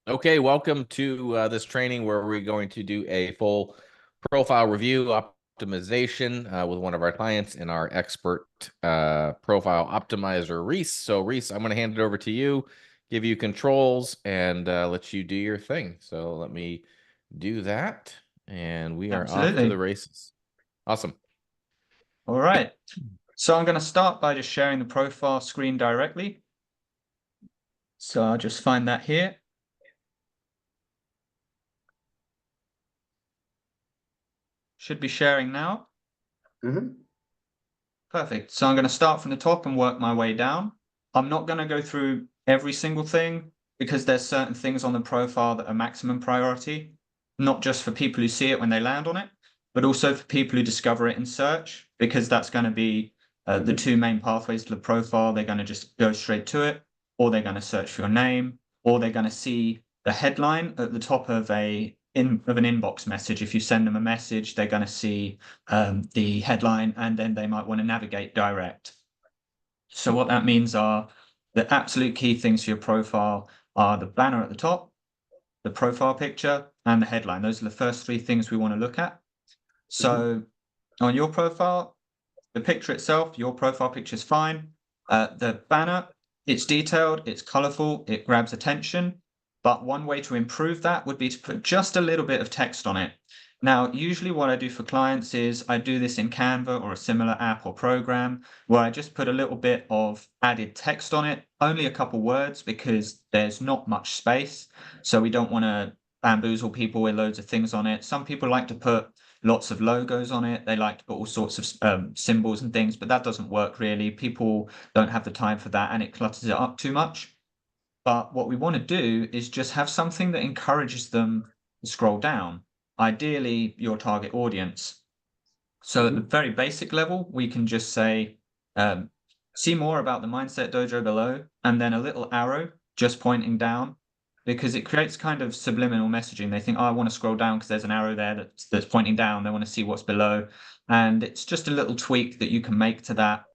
Okay, welcome to this training where we're going to do a full profile review optimization with one of our clients and our expert profile optimizer, Reese. So, Reese, I'm going to hand it over to you, give you controls, and let you do your thing. So, let me do that, and we are off to the Absolutely. races. Awesome. All right. So I'm going to start by just sharing the profile screen directly. So I'll just find that here. Should be sharing now. Perfect. So I'm going to start from the top and work my way down. I'm not going to go through every single thing because there's certain things on the profile that are maximum priority, not just for people who see it when they land on it, but also for people who discover it in search, because that's going to be the two main pathways to the profile. They're going to just go straight to it, or they're going to search for your name, or they're going to see the headline at the top of an inbox message. If you send them a message, they're going to see the headline, and then they might want to navigate direct. So what that means are the absolute key things for your profile are the banner at the top, the profile picture, and the headline. Those are the first three things we want to look at. So on your profile, the picture itself, your profile picture is fine. The banner, it's detailed, it's colorful, it grabs attention. But one way to improve that would be to put just a little bit of text on it. Now, usually what I do for clients is I do this in Canva or a similar app or program where I just put a little bit of added text on it, only a couple words because there's not much space. So we don't want to bamboozle people with loads of things on it. Some people like to put lots of logos on it. They like to put all sorts of symbols and things, but that doesn't work really. People don't have the time for that and it clutters it up too much. But what we want to do is just have something that encourages them to scroll down, ideally your target audience. So at the very basic level, we can just say, see more about the Mindset Dojo below, and then a little arrow just pointing down, because it creates kind of subliminal messaging. They think, oh, I want to scroll down because there's an arrow there that's pointing down. They want to see what's below. And it's just a little tweak that you can make to that.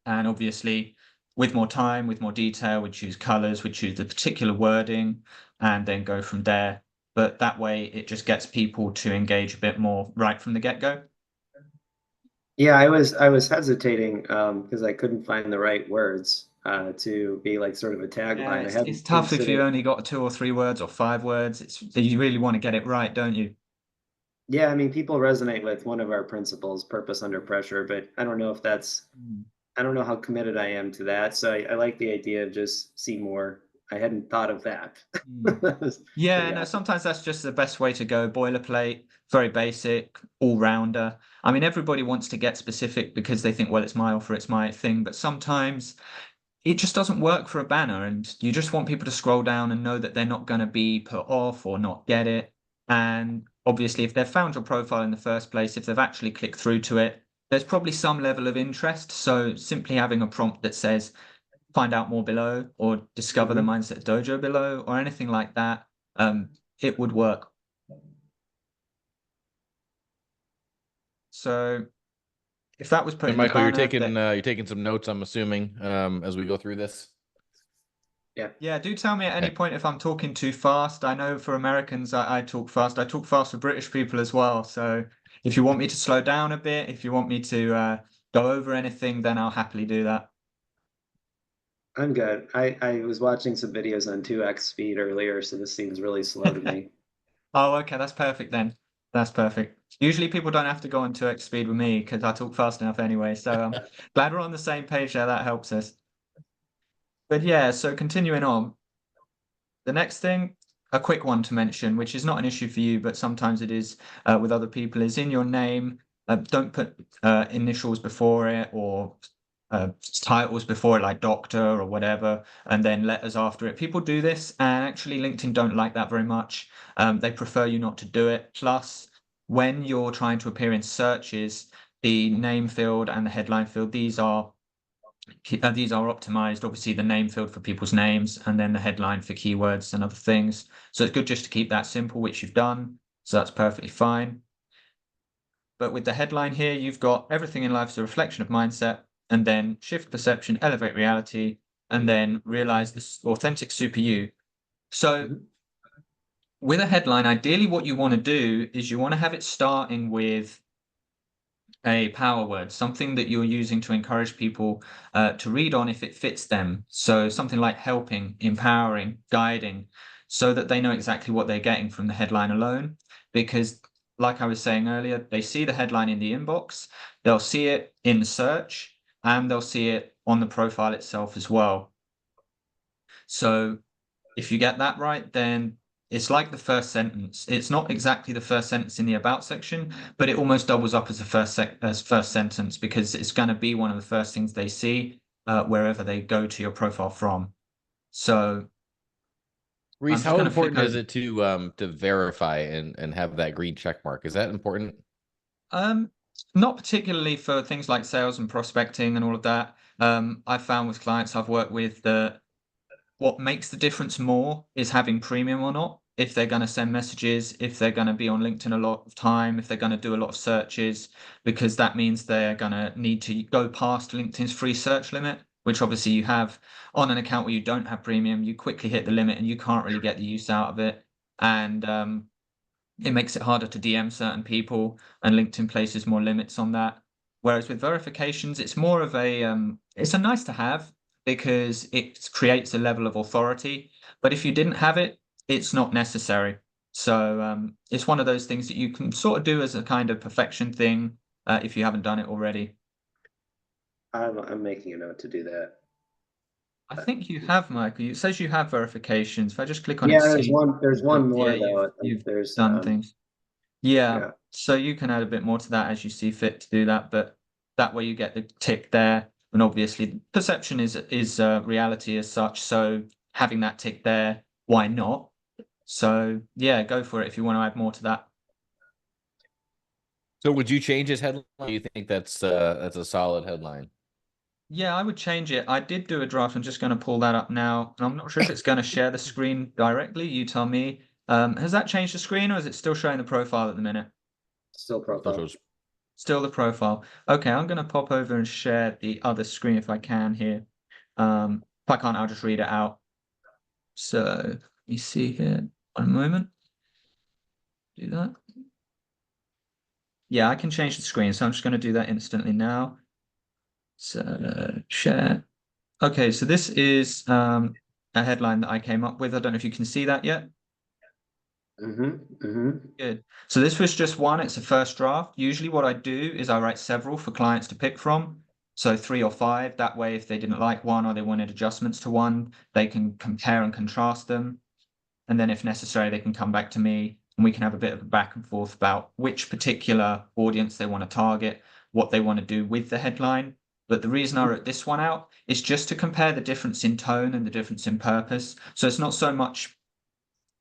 And obviously, with more time, with more detail, we choose colors, we choose the particular wording, and then go from there. But that way, it just gets people to engage a bit more right from the get-go. Yeah, I was hesitating because I couldn't find the right words to be like sort of a Yeah, tagline. I it's hadn't tough if you considered. only got 2 or 3 words or 5 words. You really want to get it right, don't you? Yeah, I mean, people resonate with one of our principles, purpose under pressure, but I don't know if that's. Mm. I don't know how committed I am to that. So I like the idea of just see more. I hadn't thought of that. Mm. So Yeah, no, yeah. sometimes that's just the best way to go. Boilerplate, very basic, all-rounder. I mean, everybody wants to get specific because they think, well, it's my offer, it's my thing. But sometimes it just doesn't work for a banner, and you just want people to scroll down and know that they're not going to be put off or not get it. And obviously, if they've found your profile in the first place, if they've actually clicked through to it, there's probably some level of interest. So simply having a prompt that says, find out more below, or discover the Mhm. Mindset Dojo below, or anything like that, it would work. So if that was put And in the Michael, banner, that you're taking some notes, I'm assuming, as we go through this. Yeah. yeah, do tell me at any Okay. point if I'm talking too fast. I know for Americans, I talk fast. I talk fast for British people as well. So if you want me to slow down a bit, if you want me to go over anything, then I'll happily do that. I'm good. I was watching some videos on 2x speed earlier, so this seems really slow to me. Oh, okay, that's perfect then. That's perfect. Usually people don't have to go on 2x speed with me because I talk fast enough anyway. So I'm glad we're on the same page there. That helps us. But yeah, so continuing on, the next thing, a quick one to mention, which is not an issue for you, but sometimes it is with other people, is in your name. Don't put initials before it or titles before it, like doctor or whatever, and then letters after it. People do this, and actually LinkedIn don't like that very much. They prefer you not to do it. Plus, when you're trying to appear in searches, the name field and the headline field, these are optimized. Obviously, the name field for people's names, and then the headline for keywords and other things. So it's good just to keep that simple, which you've done. So that's perfectly fine. But with the headline here, you've got everything in life is a reflection of mindset, and then shift perception, elevate reality, and then realize this authentic super you. So with a headline, ideally what you want to do is you want to have it starting with a power word, something that you're using to encourage people to read on if it fits them. So something like helping, empowering, guiding, so that they know exactly what they're getting from the headline alone. Because like I was saying earlier, they see the headline in the inbox, they'll see it in the search, and they'll see it on the profile itself as well. So if you get that right, then it's like the first sentence. It's not exactly the first sentence in the about section, but it almost doubles up as the first sentence, because it's going to be one of the first things they see wherever they go to your profile from. So, Reese, just how gonna important flick is it to verify and have that green check mark? Is that important? Not particularly for things like sales and prospecting and all of that. I've found with clients I've worked with that what makes the difference more is having premium or not. If they're going to send messages, if they're going to be on LinkedIn a lot of time, if they're going to do a lot of searches, because that means they're going to need to go past LinkedIn's free search limit, which obviously you have on an account where you don't have premium. You quickly hit the limit and you can't really get the use out of it. And it makes it harder to DM certain people, and LinkedIn places more limits on that. Whereas with verifications, it's more of it's a nice to have, because it creates a level of authority. But if you didn't have it, it's not necessary. So it's one of those things that you can sort of do as a kind of perfection thing if you haven't done it already. I'm making a note to do that. I think you have, Michael. It says you have verifications. If I just click on it, Yeah, to there's see, one more yeah, though. you've There's done things. Yeah, yeah. so you can add a bit more to that as you see fit to do that, but that way you get the tick there. And obviously perception is reality as such. So having that tick there, why not? So yeah, go for it if you want to add more to that. So would you change his headline? Do you think that's a solid headline? Yeah, I would change it. I did do a draft. I'm just going to pull that up now. And I'm not sure if it's going to share the screen directly. You tell me. Has that changed the screen, or is it still showing the profile at the minute? Still profile. Still the profile. Okay, I'm going to pop over and share the other screen if I can here. If I can't, I'll just read it out. So let me see here. One moment. Do that. Yeah, I can change the screen, so I'm just going to do that instantly now. So share. Okay, so this is a headline that I came up with. I don't know if you can see that yet. Good. So this was just one. It's a first draft. Usually what I do is I write several for clients to pick from. So 3 or 5. That way, if they didn't like one or they wanted adjustments to one, they can compare and contrast them. And then if necessary, they can come back to me and we can have a bit of a back and forth about which particular audience they want to target, what they want to do with the headline. But the reason I wrote this one out is just to compare the difference in tone and the difference in purpose. So it's not so much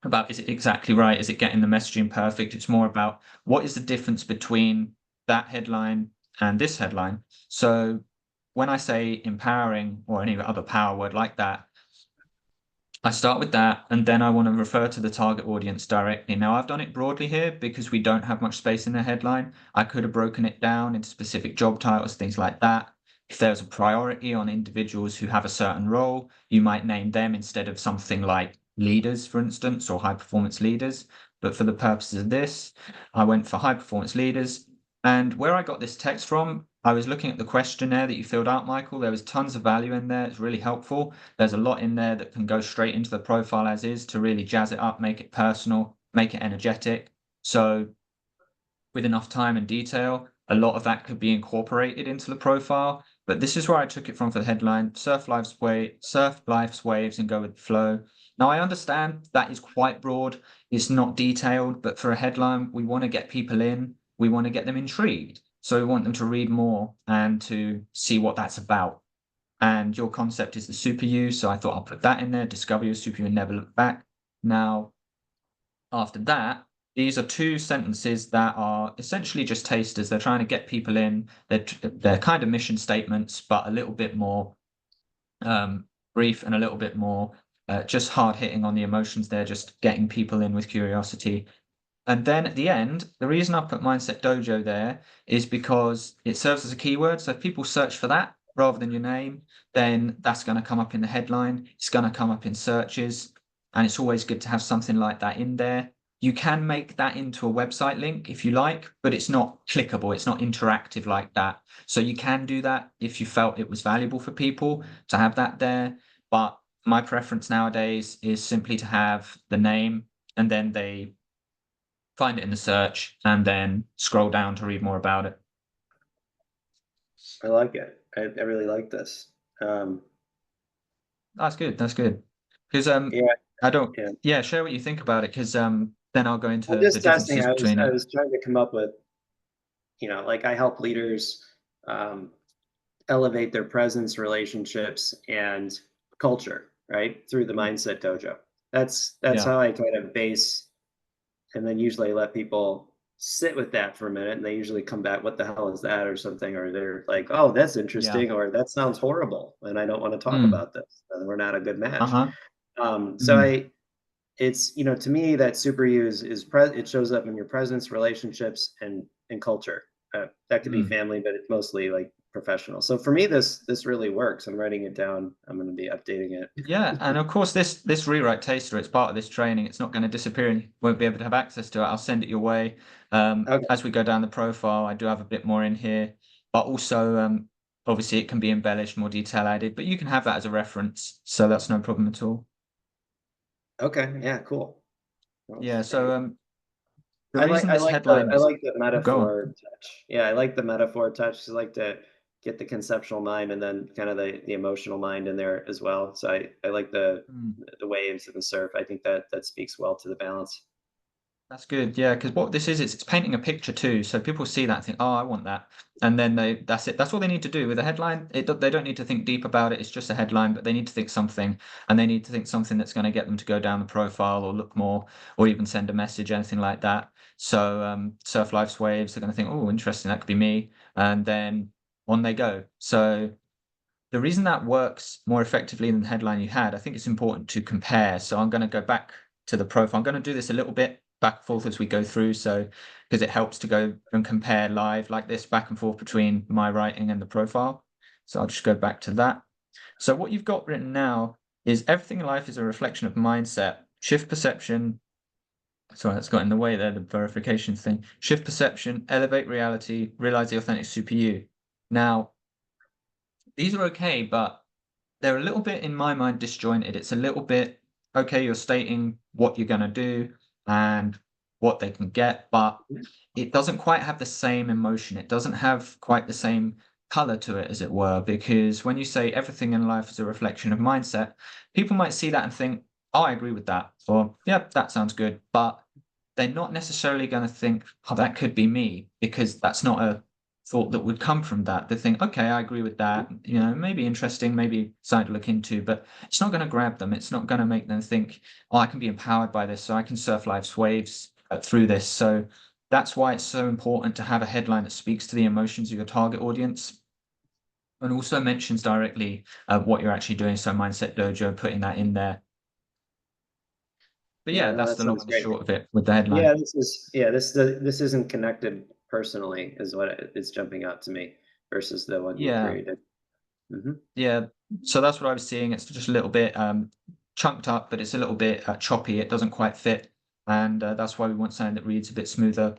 about is it exactly right? Is it getting the messaging perfect? It's more about what is the difference between that headline and this headline. So when I say empowering or any other power word like that, I start with that, and then I want to refer to the target audience directly. Now, I've done it broadly here because we don't have much space in the headline. I could have broken it down into specific job titles, things like that. If there's a priority on individuals who have a certain role, you might name them instead of something like leaders, for instance, or high performance leaders. But for the purposes of this, I went for high performance leaders. And where I got this text from, I was looking at the questionnaire that you filled out, Michael. There was tons of value in there. It's really helpful. There's a lot in there that can go straight into the profile as is to really jazz it up, make it personal, make it energetic. So with enough time and detail, a lot of that could be incorporated into the profile. But this is where I took it from for the headline: surf life's waves and go with the flow. Now I understand that is quite broad. It's not detailed, but for a headline, we want to get people in. We want to get them intrigued. So we want them to read more and to see what that's about. And your concept is the super you. So I thought I'll put that in there: discover your super you and never look back. Now, after that, these are 2 sentences that are essentially just tasters. They're trying to get people in. They're kind of mission statements, but a little bit more brief and a little bit more just hard hitting on the emotions. They're just getting people in with curiosity. And then at the end, the reason I put Mindset Dojo there is because it serves as a keyword. So if people search for that rather than your name, then that's going to come up in the headline. It's going to come up in searches. and it's always good to have something like that in there. You can make that into a website link if you like, but it's not clickable. It's not interactive like that. So you can do that if you felt it was valuable for people to have that there. But my preference nowadays is simply to have the name, and then they find it in the search and then scroll down to read more about it. I like it. I really like this. That's good. That's good. Because Yeah, I don't. yeah. Yeah, share what you think about it. Because then I'll go into I'm the just testing. differences between I it. was trying to come up with, like I help leaders um, elevate their presence, relationships, and culture, right? Through the Mindset Dojo. That's Yeah. how I kind of base, and then usually I let people sit with that for a minute, and they usually come back, "What the hell is that?" or something, or they're like, "Oh, that's Yeah. interesting," or "That sounds horrible," and I don't want to talk Mm. about this. We're not a good match. Uh-huh. So Mm. it's to me that super you it shows up in your presence, relationships, and culture. That could be Mm. family, but it's mostly like professional. So for me, this really works. I'm writing it down. I'm going to be updating it. Yeah, and of course this rewrite taster, it's part of this training. It's not going to disappear and you won't be able to have access to it. I'll send it your way. Okay. As we go down the profile, I do have a bit more in here, but also obviously it can be embellished, more detail added, but you can have that as a reference, so that's no problem at all. Okay. Yeah. Cool. Well, Yeah, so great. the reason this headline I is like the go on. metaphor touch. Yeah, I like the metaphor touch. I like to get the conceptual mind and then kind of the emotional mind in there as well. So I like Mm. the waves and the surf. I think that speaks well to the balance. That's good, yeah, because what this is, it's painting a picture too. So people see that and think, oh, I want that. And then that's it. That's all they need to do with a headline. They don't need to think deep about it. It's just a headline, but they need to think something, and they need to think something that's going to get them to go down the profile or look more, or even send a message, anything like that. So Surf Life's Waves, they're going to think, oh, interesting, that could be me. And then on they go. So the reason that works more effectively than the headline you had, I think it's important to compare. So I'm going to go back to the profile. I'm going to do this a little bit back and forth as we go through. So because it helps to go and compare live like this back and forth between my writing and the profile. So I'll just go back to that. So what you've got written now is everything in life is a reflection of mindset, shift perception. Sorry, that's got in the way there, the verification thing. Shift perception, elevate reality, realize the authentic super you. Now, these are okay, but they're a little bit, in my mind, disjointed. It's a little bit, okay, you're stating what you're going to do and what they can get, but it doesn't quite have the same emotion. It doesn't have quite the same color to it, as it were, because when you say everything in life is a reflection of mindset, people might see that and think, oh, I agree with that, or yeah, that sounds good. But they're not necessarily going to think, oh, that could be me, because that's not a thought that would come from that. They think, okay, I agree with that. Maybe interesting, maybe something to look into, but it's not going to grab them. It's not going to make them think, oh, I can be empowered by this, so I can surf life's waves through this. So that's why it's so important to have a headline that speaks to the emotions of your target audience and also mentions directly what you're actually doing. So Mindset Dojo, putting that in there. But Yeah, yeah, no, that's that the long sounds and great. short of it with the headline. Yeah, this isn't connected personally, is what it's jumping out to me versus the one you Yeah. created. Hmm. Yeah, so that's what I was seeing. It's just a little bit chunked up, but it's a little bit choppy. It doesn't quite fit, and that's why we want something that reads a bit smoother.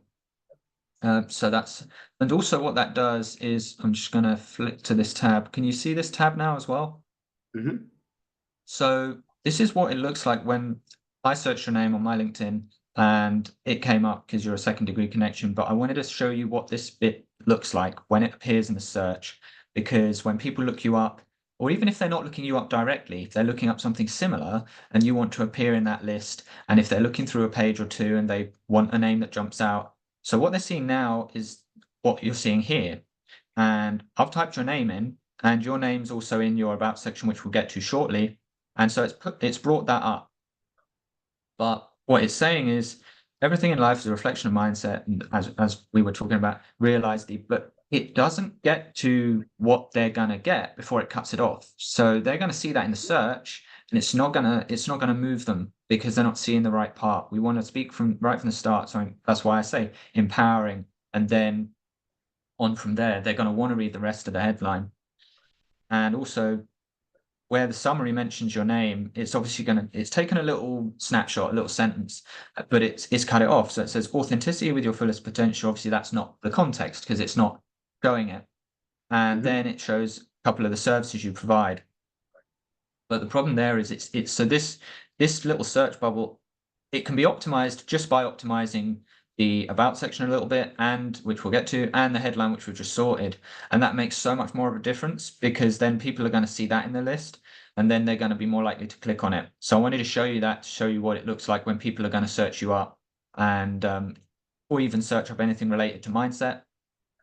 And also what that does is, I'm just going to flick to this tab. Can you see this tab now as well? Hmm. So this is what it looks like when I searched your name on my LinkedIn and it came up because you're a second degree connection. But I wanted to show you what this bit looks like when it appears in the search, because when people look you up, or even if they're not looking you up directly, if they're looking up something similar and you want to appear in that list, and if they're looking through a page or two and they want a name that jumps out. So what they're seeing now is what you're seeing here. And I've typed your name in, and your name's also in your about section, which we'll get to shortly. And so it's brought that up. But what it's saying is everything in life is a reflection of mindset. And as we were talking about, but it doesn't get to what they're gonna get before it cuts it off. So they're gonna see that in the search, and it's not gonna move them because they're not seeing the right part. We want to speak right from the start. So that's why I say empowering, and then on from there, they're going to want to read the rest of the headline. And also, where the summary mentions your name, it's obviously it's taken a little snapshot, a little sentence, but it's cut it off. So it says authenticity with your fullest potential. Obviously, that's not the context because it's not showing it. And then it shows a couple of the services you provide. But the problem there is it's so this little search bubble, it can be optimized just by optimizing the about section a little bit, and which we'll get to, and the headline, which we've just sorted. And that makes so much more of a difference because then people are going to see that in the list and then they're going to be more likely to click on it. So I wanted to show you that, to show you what it looks like when people are going to search you up and or even search up anything related to mindset,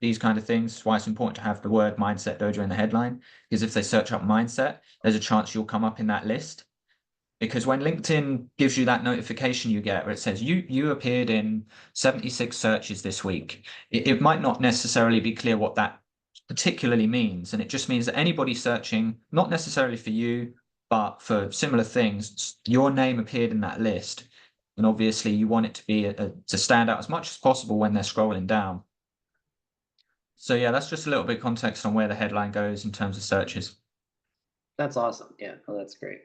these kind of things. That's why it's important to have the word Mindset Dojo in the headline, because if they search up mindset, there's a chance you'll come up in that list. Because when LinkedIn gives you that notification you get where it says you appeared in 76 searches this week, it might not necessarily be clear what that particularly means. And it just means that anybody searching, not necessarily for you, but for similar things, your name appeared in that list. And obviously you want it to be to stand out as much as possible when they're scrolling down. So yeah, that's just a little bit of context on where the headline goes in terms of searches. That's awesome. Yeah, oh, that's great.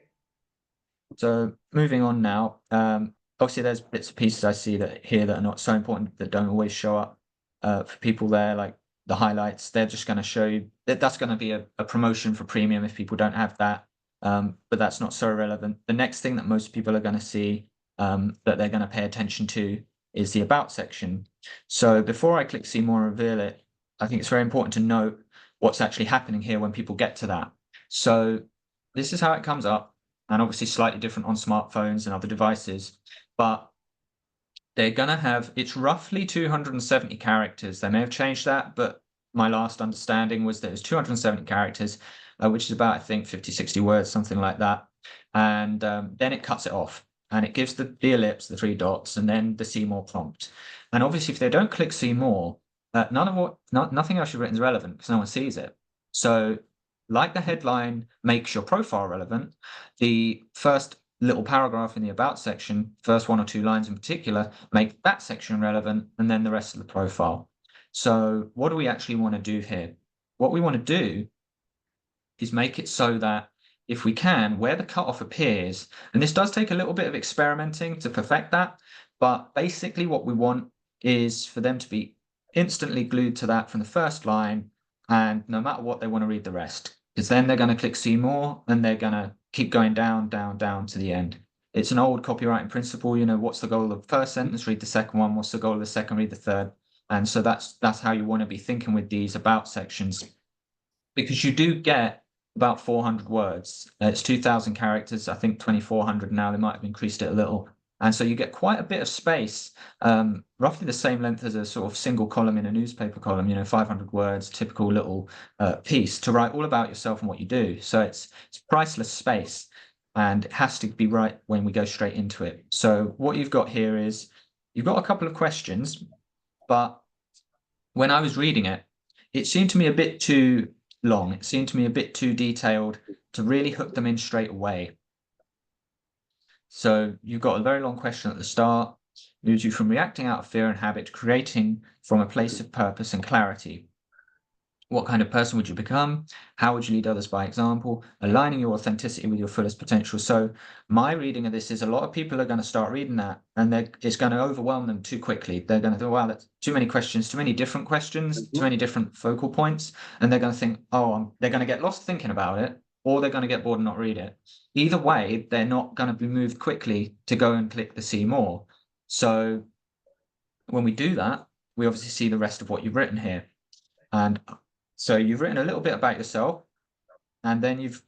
So moving on now, obviously there's bits and pieces I see that here that are not so important, that don't always show up for people there, like the highlights. They're just going to show you that's going to be a promotion for premium if people don't have that, but that's not so relevant. The next thing that most people are going to see that they're going to pay attention to is the about section. So before I click see more and reveal it, I think it's very important to note what's actually happening here when people get to that. So this is how it comes up. And obviously slightly different on smartphones and other devices, but they're going to have, it's roughly 270 characters. They may have changed that, but my last understanding was that it was 270 characters, which is about, I think, 50, 60 words, something like that. And then it cuts it off and it gives the ellipse, the 3 dots, and then the see more prompt. And obviously, if they don't click see more, nothing else you've written is relevant because no one sees it. So like the headline makes your profile relevant, the first little paragraph in the about section, first 1 or 2 lines in particular, make that section relevant, and then the rest of the profile. So what do we actually want to do here? What we want to do is make it so that if we can, where the cutoff appears, and this does take a little bit of experimenting to perfect that, but basically what we want is for them to be instantly glued to that from the first line, and no matter what, they want to read the rest, because then they're going to click see more and they're going to keep going down, down, down to the end. It's an old copywriting principle, you know, what's the goal of the first sentence, read the second one, what's the goal of the second, read the third. And so that's how you want to be thinking with these about sections, because you do get about 400 words. It's 2,000 characters, I think 2,400 now, they might have increased it a little. And so you get quite a bit of space, roughly the same length as a sort of single column in a newspaper column, you know, 500 words, typical little piece to write all about yourself and what you do. So it's priceless space, and it has to be right when we go straight into it. So what you've got here is you've got a couple of questions, but when I was reading it, it seemed to me a bit too long. It seemed to me a bit too detailed to really hook them in straight away. So you've got a very long question at the start, moves you from reacting out of fear and habit to creating from a place of purpose and clarity. What kind of person would you become? How would you lead others by example? Aligning your authenticity with your fullest potential. So my reading of this is a lot of people are going to start reading that and it's going to overwhelm them too quickly. They're going to think, wow, that's too many questions, too many different questions, too many different focal points. And they're going to think, oh, they're going to get lost thinking about it, or they're going to get bored and not read it. Either way, they're not going to be moved quickly to go and click the see more. So when we do that, we obviously see the rest of what you've written here. And so you've written a little bit about yourself, and then you've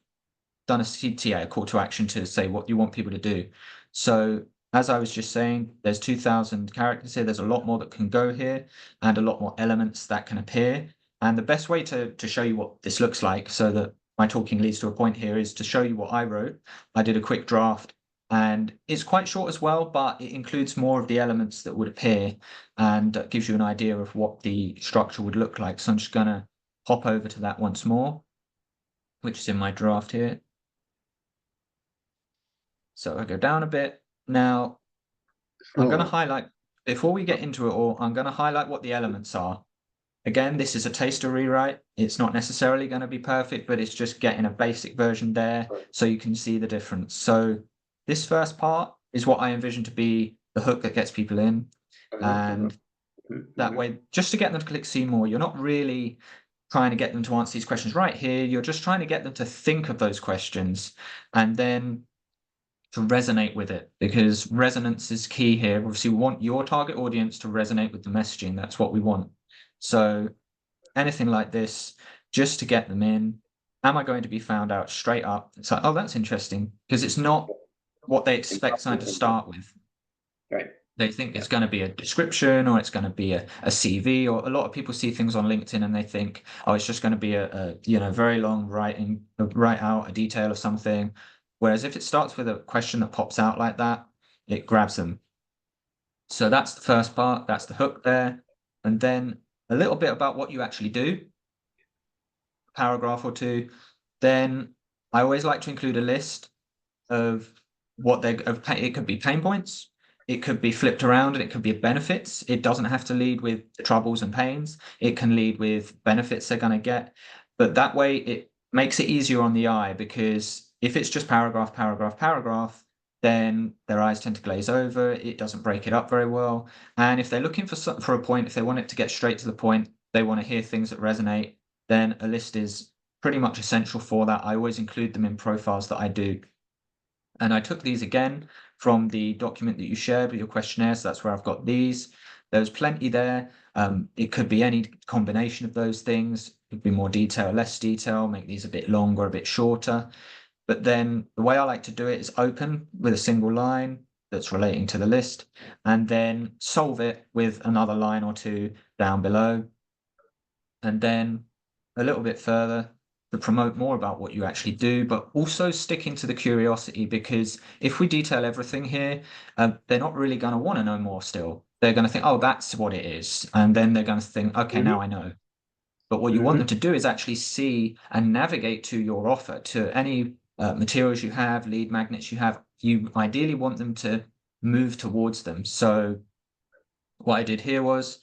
done a CTA, a call to action to say what you want people to do. So as I was just saying, there's 2,000 characters here. There's a lot more that can go here and a lot more elements that can appear. And the best way to show you what this looks like, so that my talking leads to a point here, is to show you what I wrote. I did a quick draft, and it's quite short as well, but it includes more of the elements that would appear and gives you an idea of what the structure would look like. So I'm just going to hop over to that once more, which is in my draft here. So I go down a bit. Now, I'm going to highlight, before we get into it all, I'm going to highlight what the elements are, Again, this is a taster rewrite. It's not necessarily going to be perfect, but it's just getting a basic version there so you can see the difference. So this first part is what I envision to be the hook that gets people in. And that way, just to get them to click see more, you're not really trying to get them to answer these questions right here. You're just trying to get them to think of those questions and then to resonate with it, because resonance is key here. Obviously, we want your target audience to resonate with the messaging. That's what we want. So anything like this, just to get them in. Am I going to be found out straight up? It's like, oh, that's interesting, because it's not what they expect something to start with. Right. They think it's going to be a description, or it's going to be a CV, or a lot of people see things on LinkedIn and they think, oh, it's just going to be a very long write out a detail of something. Whereas if it starts with a question that pops out like that, it grabs them. So that's the first part. That's the hook there. And then a little bit about what you actually do, paragraph or two. Then I always like to include a list of it could be pain points, it could be flipped around, and it could be benefits. It doesn't have to lead with troubles and pains. It can lead with benefits they're going to get. But that way it makes it easier on the eye, because if it's just paragraph, paragraph, paragraph, then their eyes tend to glaze over. It doesn't break it up very well. And if they're looking for a point, if they want it to get straight to the point, they want to hear things that resonate, then a list is pretty much essential for that. I always include them in profiles that I do. And I took these again from the document that you shared with your questionnaire. So that's where I've got these. There's plenty there. It could be any combination of those things. It could be more detail, less detail, make these a bit longer, a bit shorter. But then the way I like to do it is open with a single line that's relating to the list, and then solve it with another line or two down below. And then a little bit further to promote more about what you actually do, but also sticking to the curiosity, because if we detail everything here, they're not really going to want to know more still. They're going to think, oh, that's what it is. And then they're going to think, okay, now I know. But what you want them to do is actually see and navigate to your offer, to any materials you have, lead magnets you have. You ideally want them to move towards them. So what I did here was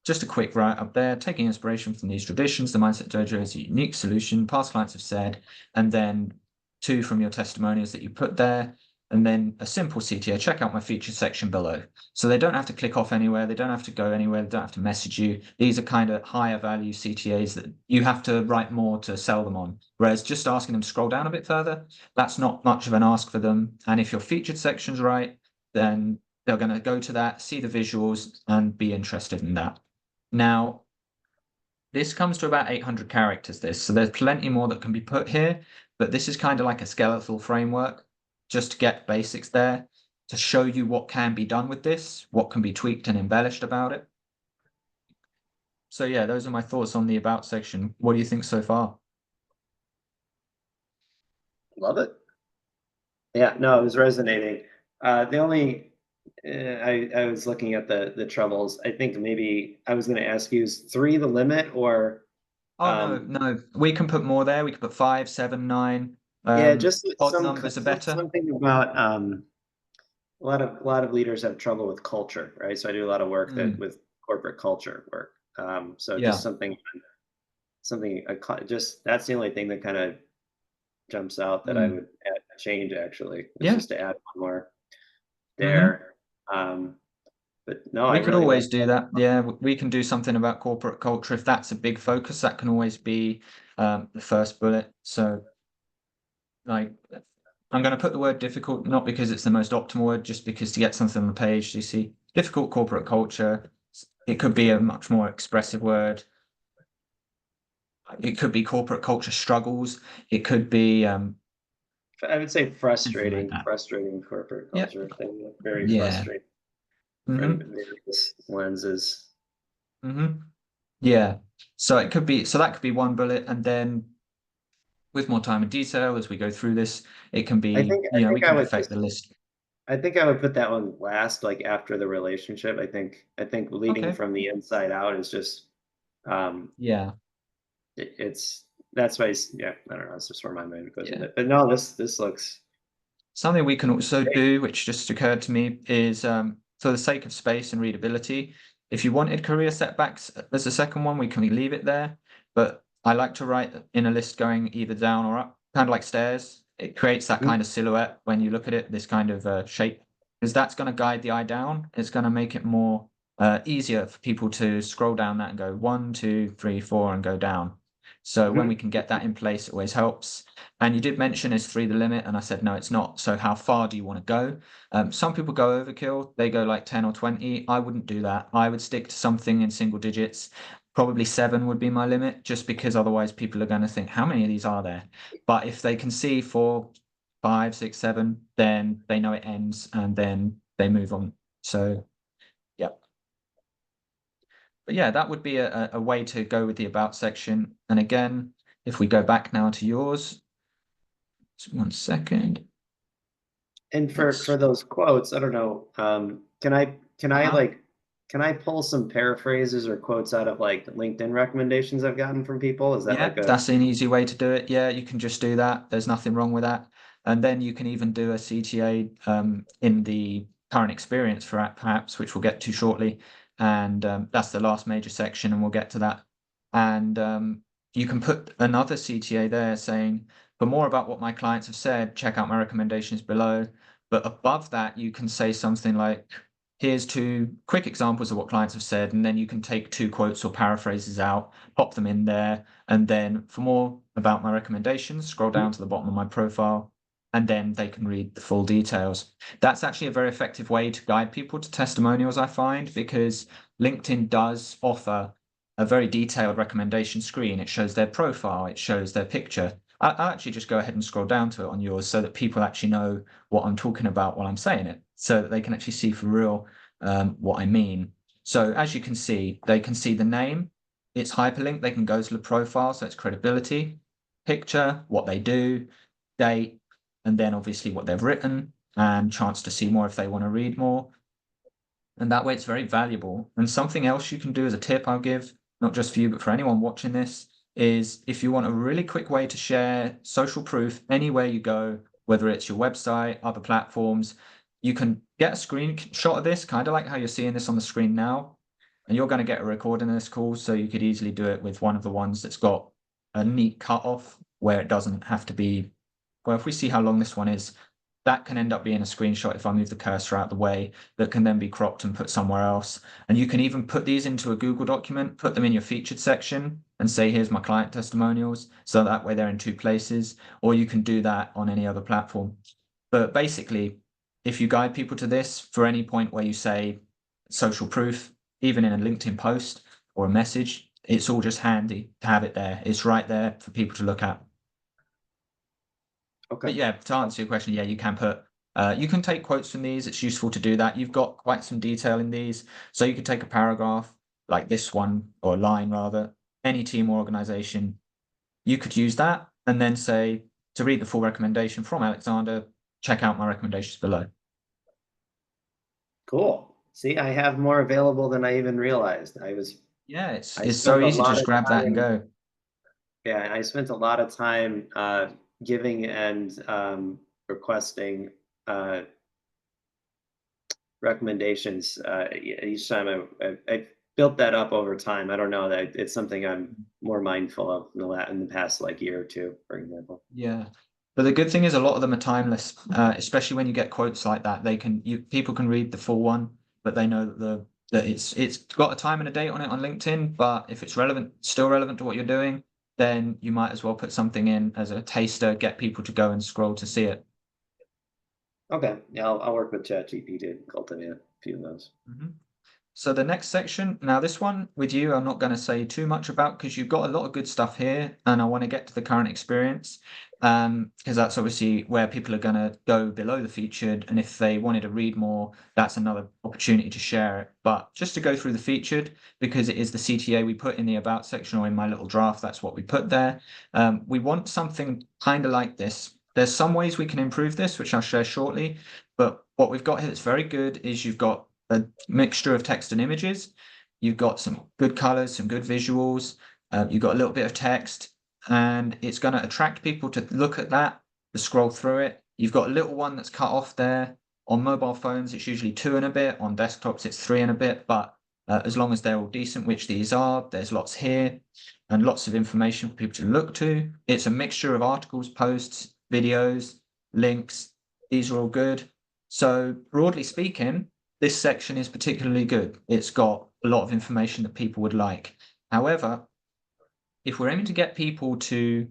just a quick write up there, taking inspiration from these traditions. The Mindset Dojo is a unique solution, past clients have said, and then 2 from your testimonials that you put there, and then a simple CTA, check out my featured section below. So they don't have to click off anywhere, they don't have to go anywhere, they don't have to message you. These are kind of higher value CTAs that you have to write more to sell them on. Whereas just asking them to scroll down a bit further, that's not much of an ask for them. And if your featured section's right, then they're going to go to that, see the visuals, and be interested in that. Now, this comes to about 800 characters, so there's plenty more that can be put here, but this is kind of like a skeletal framework, just to get basics there, to show you what can be done with this, what can be tweaked and embellished about it. So yeah, those are my thoughts on the About section. What do you think so far? Love it. Yeah, no, it was resonating. The only I was looking at the troubles. I think maybe I was going to ask you, is 3 the limit, or? Oh no, we can put more there. We can put 5, 7, 9. Yeah, just odd numbers are better. Something about a lot of leaders have trouble with culture, right? So I do a lot of work with corporate culture work. So Yeah. just something just that's the only thing that kind of jumps out that I would change, actually. Yeah. Just to add one more there. But no, we I could really always do that. Yeah, we can do something about corporate culture if that's a big focus. That can always be the first bullet. So, like, I'm going to put the word difficult, not because it's the most optimal word, just because to get something on the page. You see, difficult corporate culture. It could be a much more expressive word. It could be corporate culture struggles. It could be. I would say frustrating, like frustrating corporate culture thing. Very frustrating. Various lenses. Yeah. So it could be. So that could be one bullet, and then with more time and detail as we go through this, it can be. We can affect the list. I think I would put that one last, like after the relationship. I think leading from the inside out is just. Yeah. That's why. Yeah, I don't know. It's just where my mind goes with it. But no, this looks. Something we can also do, which just occurred to me, is for the sake of space and readability, If you wanted career setbacks as the second one, we can leave it there. But I like to write in a list going either down or up, kind of like stairs. It creates that kind of silhouette when you look at it, this kind of shape, because that's going to guide the eye down. It's going to make it more easier for people to scroll down that and go 1, 2, 3, 4 and go down. So when we can get that in place, it always helps. And you did mention is 3 the limit, and I said no, it's not. So how far do you want to go? Some people go overkill. They go like 10 or 20. I wouldn't do that. I would stick to something in single digits. Probably 7 would be my limit, just because otherwise people are going to think, how many of these are there? But if they can see 4, 5, 6, 7, then they know it ends and then they move on. So, yeah. But yeah, that would be a way to go with the about section. And again, if we go back now to yours, just 1 second. And for those quotes, I don't know, can I can I pull some paraphrases or quotes out of like LinkedIn recommendations I've gotten from people? Is that Yeah, like a that's an easy way to do it. Yeah, you can just do that. There's nothing wrong with that. And then you can even do a CTA in the current experience for perhaps, which we'll get to shortly. And that's the last major section, and we'll get to that. And you can put another CTA there saying, for more about what my clients have said, check out my recommendations below. But above that, you can say something like, here's 2 quick examples of what clients have said, and then you can take 2 quotes or paraphrases out, pop them in there, and then for more about my recommendations, scroll down to the bottom of my profile, and then they can read the full details. That's actually a very effective way to guide people to testimonials, I find, because LinkedIn does offer a very detailed recommendation screen. It shows their profile, it shows their picture. I'll actually just go ahead and scroll down to it on yours so that people actually know what I'm talking about while I'm saying it, so that they can actually see for real what I mean. So as you can see, they can see the name, it's hyperlinked, they can go to the profile, so it's credibility, picture, what they do, date, and then obviously what they've written, and chance to see more if they want to read more. And that way it's very valuable. And something else you can do as a tip I'll give, not just for you, but for anyone watching this, is if you want a really quick way to share social proof anywhere you go, whether it's your website, other platforms, you can get a screenshot of this, kind of like how you're seeing this on the screen now, and you're going to get a recording of this call, so you could easily do it with one of the ones that's got a neat cutoff where it doesn't have to be, well, if we see how long this one is, that can end up being a screenshot if I move the cursor out the way, that can then be cropped and put somewhere else. And you can even put these into a Google document, put them in your featured section and say, here's my client testimonials. So that way they're in 2 places, or you can do that on any other platform. But basically, if you guide people to this for any point where you say social proof, even in a LinkedIn post or a message, it's all just handy to have it there. It's right there for people to look at. okay? But yeah, to answer your question, yeah, you can put, you can take quotes from these. It's useful to do that. You've got quite some detail in these. So you could take a paragraph like this one, or a line rather, any team or organization. You could use that and then say, to read the full recommendation from Alexander, check out my recommendations below. Cool. See, I have more available than I even realized. Yeah, I it's spent so a easy to lot just of grab that and time- go. Yeah, I spent a lot of time giving and requesting recommendations each time. I built that up over time. I don't know, that it's something I'm more mindful of in the past like year or 2, for example. Yeah. But the good thing is a lot of them are timeless, especially when you get quotes like that. People can read the full one, but they know that it's got a time and a date on it on LinkedIn. But if it's still relevant to what you're doing, then you might as well put something in as a taster, get people to go and scroll to see it. Okay, yeah, I'll work with ChatGPT to cultivate a few of those. So the next section, now this one with you, I'm not going to say too much about, because you've got a lot of good stuff here, and I want to get to the current experience, because that's obviously where people are going to go below the featured, and if they wanted to read more, that's another opportunity to share it. But just to go through the featured, because it is the CTA we put in the about section, or in my little draft, that's what we put there. We want something kind of like this. There's some ways we can improve this, which I'll share shortly, but what we've got here that's very good is you've got a mixture of text and images. You've got some good colors, some good visuals. You've got a little bit of text, and it's going to attract people to look at that, to scroll through it. You've got a little one that's cut off there. On mobile phones, it's usually 2 and a bit. On desktops, it's 3 and a bit. But as long as they're all decent, which these are. There's lots here and lots of information for people to look to. It's a mixture of articles, posts, videos, links. These are all good. So broadly speaking, this section is particularly good. It's got a lot of information that people would like. However, if we're aiming to get people to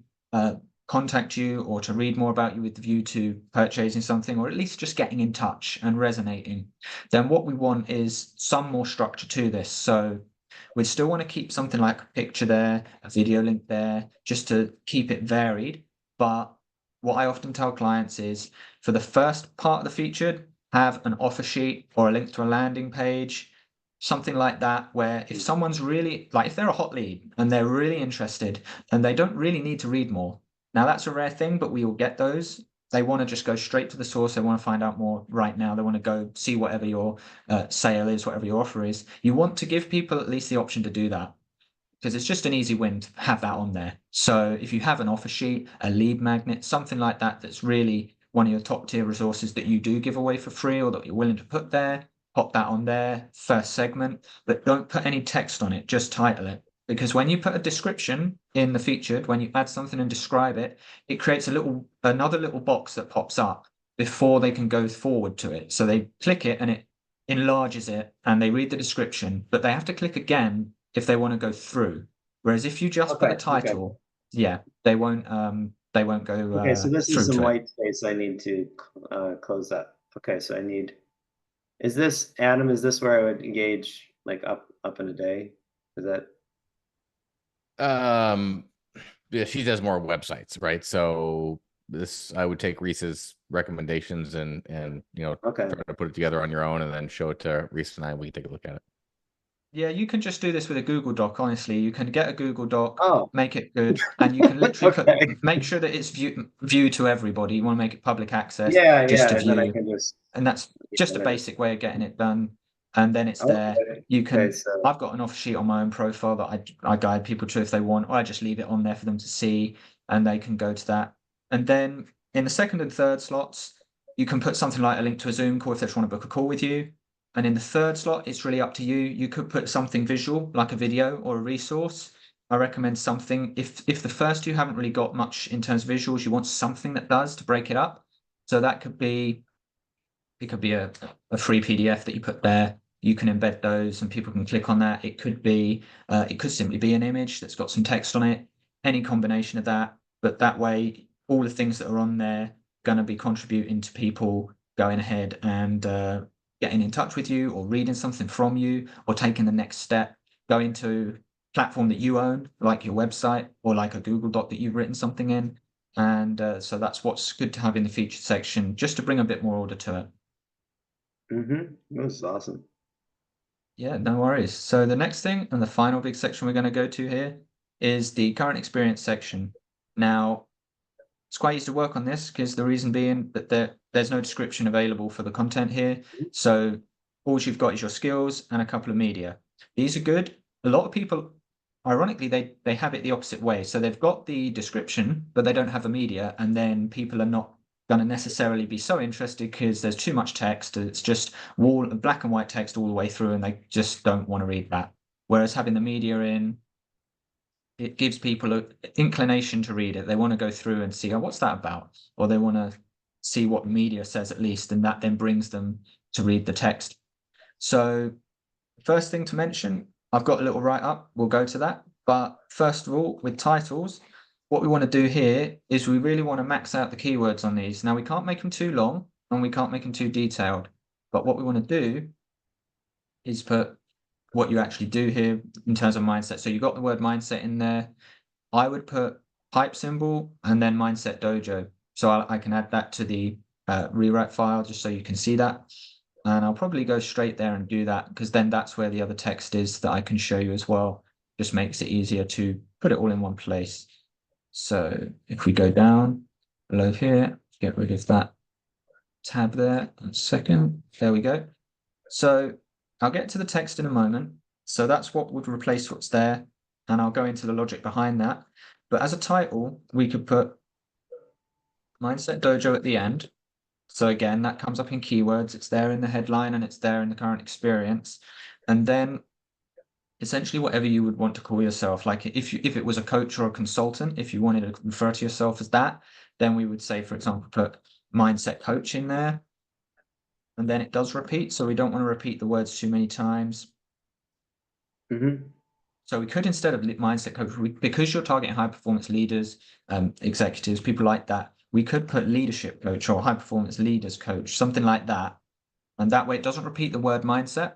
contact you or to read more about you with the view to purchasing something, or at least just getting in touch and resonating, then what we want is some more structure to this. So we'd still want to keep something like a picture there, a video link there, just to keep it varied. But what I often tell clients is for the first part of the featured, have an offer sheet or a link to a landing page, something like that, where if someone's really, like if they're a hot lead and they're really interested and they don't really need to read more. Now that's a rare thing, but we will get those. They want to just go straight to the source. They want to find out more right now. They want to go see whatever your sale is, whatever your offer is. You want to give people at least the option to do that, because it's just an easy win to have that on there. So if you have an offer sheet, a lead magnet, something like that, that's really one of your top tier resources that you do give away for free or that you're willing to put there, pop that on there, first segment, but don't put any text on it, just title it. Because when you put a description in the featured, when you add something and describe it, it creates another little box that pops up before they can go forward to it. So they click it and it enlarges it and they read the description, but they have to click again if they want to go through. Whereas if you just put Okay, a title, yeah, they won't go Okay, so this through is some to it. white space I need to close up. Okay, so I need, is this, Adam, is this where I would engage like up in a day? Is that, Yeah, she does more websites, right? So this, I would take Reese's recommendations and okay, try to put it together on your own and then show it to Reese and I. We can take a look at it. Yeah, you can just do this with a Google Doc, honestly. You can get a Google Doc, oh, make it good, and you can literally okay. make sure that it's view to everybody. You want to make it public access, Yeah, just yeah, to and then I view. can just, And that's just a yeah, basic way of getting it done. And then it's there. okay, You can, okay, so, I've got an offer sheet on my own profile that I guide people to if they want, or I just leave it on there for them to see and they can go to that. And then in the second and third slots, you can put something like a link to a Zoom call if they just want to book a call with you. And in the third slot, it's really up to you. You could put something visual, like a video or a resource. I recommend something. If the first two haven't really got much in terms of visuals, you want something that does to break it up. So that could be, it could be a free PDF that you put there. You can embed those and people can click on that. It could be, it could simply be an image that's got some text on it, any combination of that. But that way, all the things that are on there going to be contributing to people going ahead and getting in touch with you or reading something from you or taking the next step, going to platform that you own, like your website or like a Google Doc that you've written something in. And so that's what's good to have in the featured section, just to bring a bit more order to it. this is awesome. Yeah, no worries. So the next thing and the final big section we're going to go to here is the current experience section. Now, it's quite easy to work on this because the reason being that there's no description available for the content here. So all you've got is your skills and a couple of media. These are good. A lot of people, ironically, they have it the opposite way. So they've got the description, but they don't have the media, and then people are not going to necessarily be so interested because there's too much text. It's just black and white text all the way through, and they just don't want to read that. Whereas having the media in, it gives people an inclination to read it. They want to go through and see, oh, what's that about? Or they want to see what the media says at least, and that then brings them to read the text. So first thing to mention, I've got a little write-up. We'll go to that. But first of all, with titles, what we want to do here is we really want to max out the keywords on these. Now, we can't make them too long and we can't make them too detailed. But what we want to do is put what you actually do here in terms of mindset. So you've got the word mindset in there. I would put hype symbol and then mindset dojo. So I can add that to the rewrite file just so you can see that. And I'll probably go straight there and do that because then that's where the other text is that I can show you as well. Just makes it easier to put it all in one place. So if we go down below here, get rid of that tab there. A second. There we go. So I'll get to the text in a moment. So that's what would replace what's there. And I'll go into the logic behind that. But as a title, we could put Mindset Dojo at the end. So again, that comes up in keywords. It's there in the headline and it's there in the current experience. And then essentially whatever you would want to call yourself. Like if it was a coach or a consultant, if you wanted to refer to yourself as that, then we would say, for example, put mindset coach in there. And then it does repeat, so we don't want to repeat the words too many times. Mm-hmm. So we could, instead of mindset coach, because you're targeting high performance leaders, executives, people like that, we could put leadership coach or high performance leaders coach, something like that. And that way it doesn't repeat the word mindset,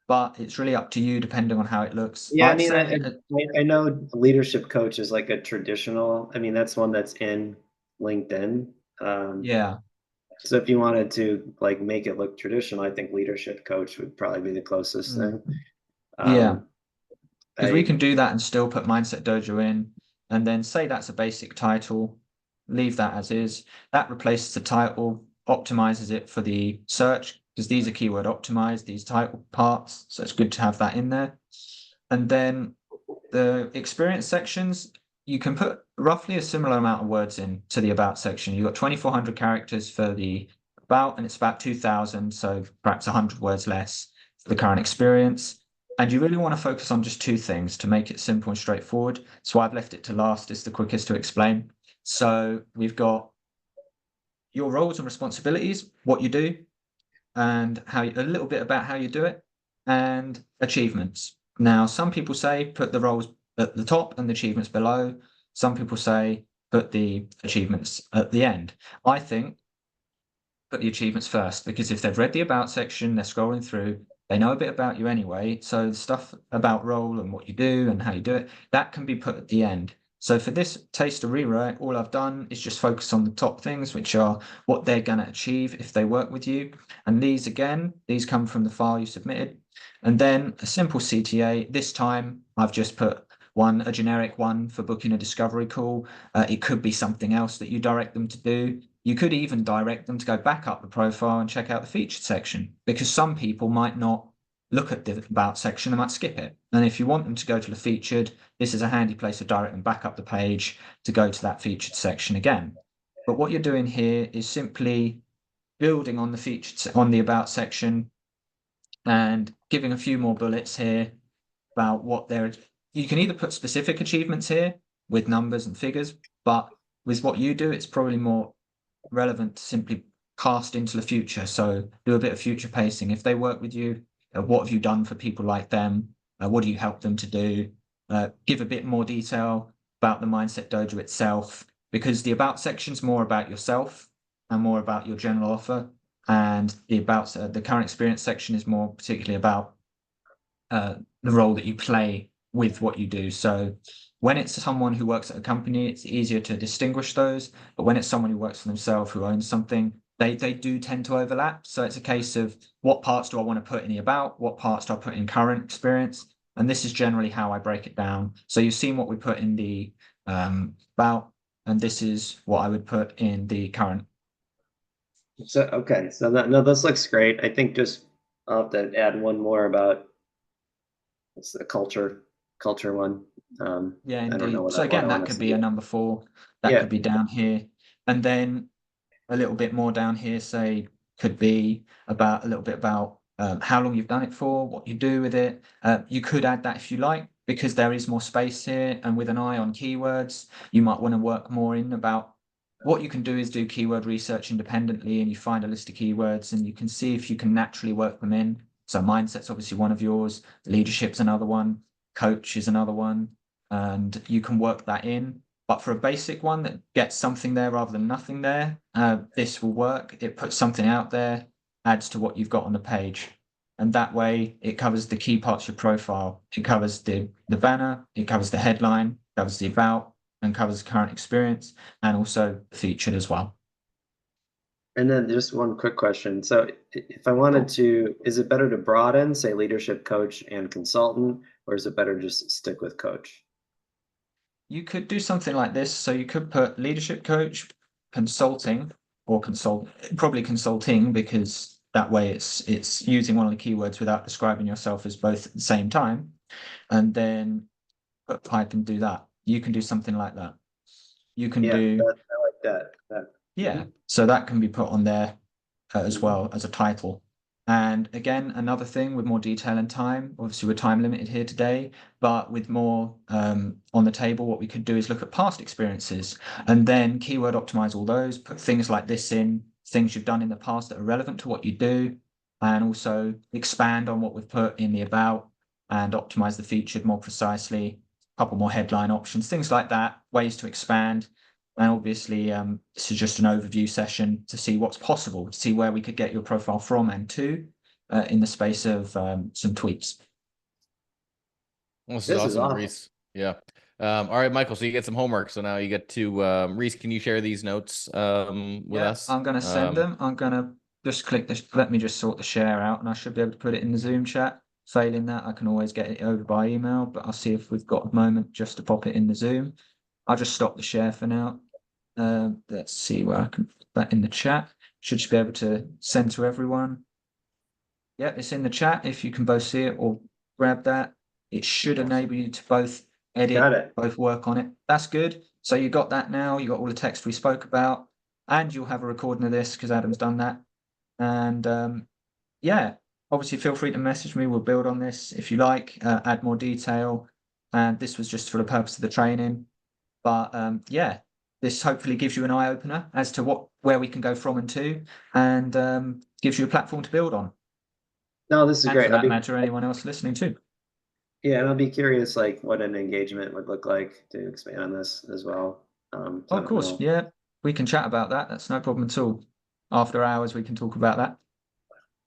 but it's really up to you depending on how it looks. Yeah, I I'd mean, say, I know leadership coach is like a traditional, I mean, that's one that's in LinkedIn. yeah, So if you wanted to like make it look traditional, I think leadership coach would probably be the closest thing. yeah, because we I can do that and still put Mindset Dojo in, and then say that's a basic title, leave that as is. That replaces the title, optimizes it for the search, because these are keyword optimized, these title parts. So it's good to have that in there. And then the experience sections, you can put roughly a similar amount of words in to the about section. You've got 2,400 characters for the about, and it's about 2,000, so perhaps 100 words less for the current experience. And you really want to focus on just two things to make it simple and straightforward. So I've left it to last, it's the quickest to explain. So we've got your roles and responsibilities, what you do, and how a little bit about how you do it, and achievements. Now, some people say put the roles at the top and the achievements below. Some people say put the achievements at the end. I think put the achievements first, because if they've read the about section, they're scrolling through, they know a bit about you anyway. So the stuff about role and what you do and how you do it, that can be put at the end. So for this taster rewrite, all I've done is just focus on the top things, which are what they're going to achieve if they work with you. And these, again, these come from the file you submitted. And then a simple CTA. This time I've just put a generic one for booking a discovery call. It could be something else that you direct them to do. You could even direct them to go back up the profile and check out the featured section, because some people might not look at the about section, they might skip it. And if you want them to go to the featured, this is a handy place to direct them back up the page to go to that featured section again. But what you're doing here is simply building on the featured on the about section and giving a few more bullets here about what they're. You can either put specific achievements here with numbers and figures, but with what you do, it's probably more relevant to simply cast into the future. So do a bit of future pacing. If they work with you, what have you done for people like them? What do you help them to do? Give a bit more detail about the Mindset Dojo itself, because the about section is more about yourself and more about your general offer. And the about the current experience section is more particularly about the role that you play with what you do. So when it's someone who works at a company, it's easier to distinguish those. But when it's someone who works for themselves, who owns something, they do tend to overlap. So it's a case of what parts do I want to put in the about, what parts do I put in current experience? And this is generally how I break it down. So you've seen what we put in the about, and this is what I would put in the current. So okay, so no, this looks great. I think just I'll have to add one more about it's the culture one. Yeah, I don't know indeed. what So I again, want that to could see. be a number 4. That Yeah, could be down here. And then a little bit more down here, say, could be about a little bit about how long you've done it for, what you do with it. You could add that if you like, because there is more space here. And with an eye on keywords, you might want to work more in about what you can do is do keyword research independently, and you find a list of keywords and you can see if you can naturally work them in. So mindset's obviously one of yours, leadership's another one, coach is another one, and you can work that in. But for a basic one that gets something there rather than nothing there, this will work. It puts something out there, adds to what you've got on the page. And that way it covers the key parts of your profile. It covers the banner, it covers the headline, covers the about, and covers the current experience, and also featured as well. and then just one quick question. So if I wanted to, is it better to broaden, say leadership coach and consultant, or is it better just stick with coach? You could do something like this. So you could put leadership coach, consulting, or probably consulting, because that way it's using one of the keywords without describing yourself as both at the same time. And then put pipe and do that. You can do something like that. You can Yeah, do, I like that. yeah. So that can be put on there as well as a title. And again, another thing with more detail and time, obviously we're time limited here today, but with more on the table, what we could do is look at past experiences and then keyword optimize all those, put things like this in, things you've done in the past that are relevant to what you do, and also expand on what we've put in the about and optimize the featured more precisely, a couple more headline options, things like that, ways to expand. And obviously, this is just an overview session to see what's possible, to see where we could get your profile from and to in the space of some tweaks. Well, this This is is awesome, awesome. Reese. Yeah. All right, Michael. So you get some homework. So now you get to Reese. Can you share these notes with us? I'm going to send them. I'm going to just click this. Let me just sort the share out, and I should be able to put it in the Zoom chat. Failing that, I can always get it over by email, but I'll see if we've got a moment just to pop it in the Zoom. I'll just stop the share for now. Let's see where I can put that in the chat. Should just be able to send to everyone. Yep, it's in the chat. If you can both see it or grab that, it should enable you to both Got edit, it. both work on it. That's good. So you got that now. You got all the text we spoke about, and you'll have a recording of this because Adam's done that. And yeah, obviously feel free to message me. We'll build on this if you like, add more detail. And this was just for the purpose of the training. But yeah, this hopefully gives you an eye opener as to where we can go from and to, and gives you a platform to build on. No, this is And great. for that matter, anyone else listening too. Yeah, and I'll be curious, like what an engagement would look like to expand on this as well. So I Of don't course, know. yeah, we can chat about that. That's no problem at all. After hours, we can talk about that.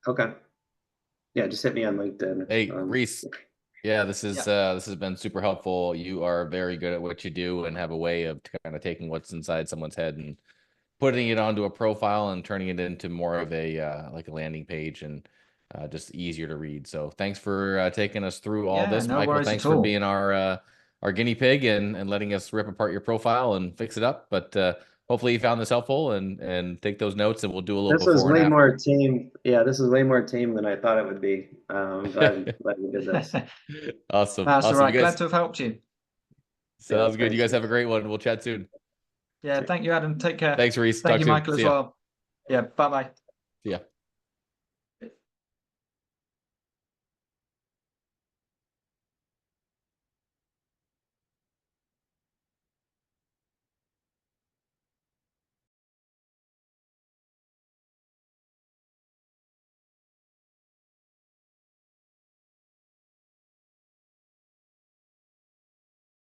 Okay. Yeah, just hit me on LinkedIn. Hey, Reese. Yeah, this Yeah. this has been super helpful. You are very good at what you do and have a way of kind of taking what's inside someone's head and putting it onto a profile and turning it into more of a like a landing page and just easier to read. So thanks for taking us through all Yeah, this, no Michael. worries Thanks at for all. being our guinea pig and letting us rip apart your profile and fix it up. But hopefully you found this helpful and take those notes and we'll do a little This was before and way after. more team. Yeah, this is way more team than I thought it would be. Glad we did this. Awesome. That's all Awesome. right. You Glad guys, to have helped you. sounds good. You thanks. guys have a great one. We'll chat soon. Yeah, thank you, Adam. Take care. Thanks, Reese. Thank Talk you, soon. Michael, as See ya. well. Yeah, bye-bye. See ya.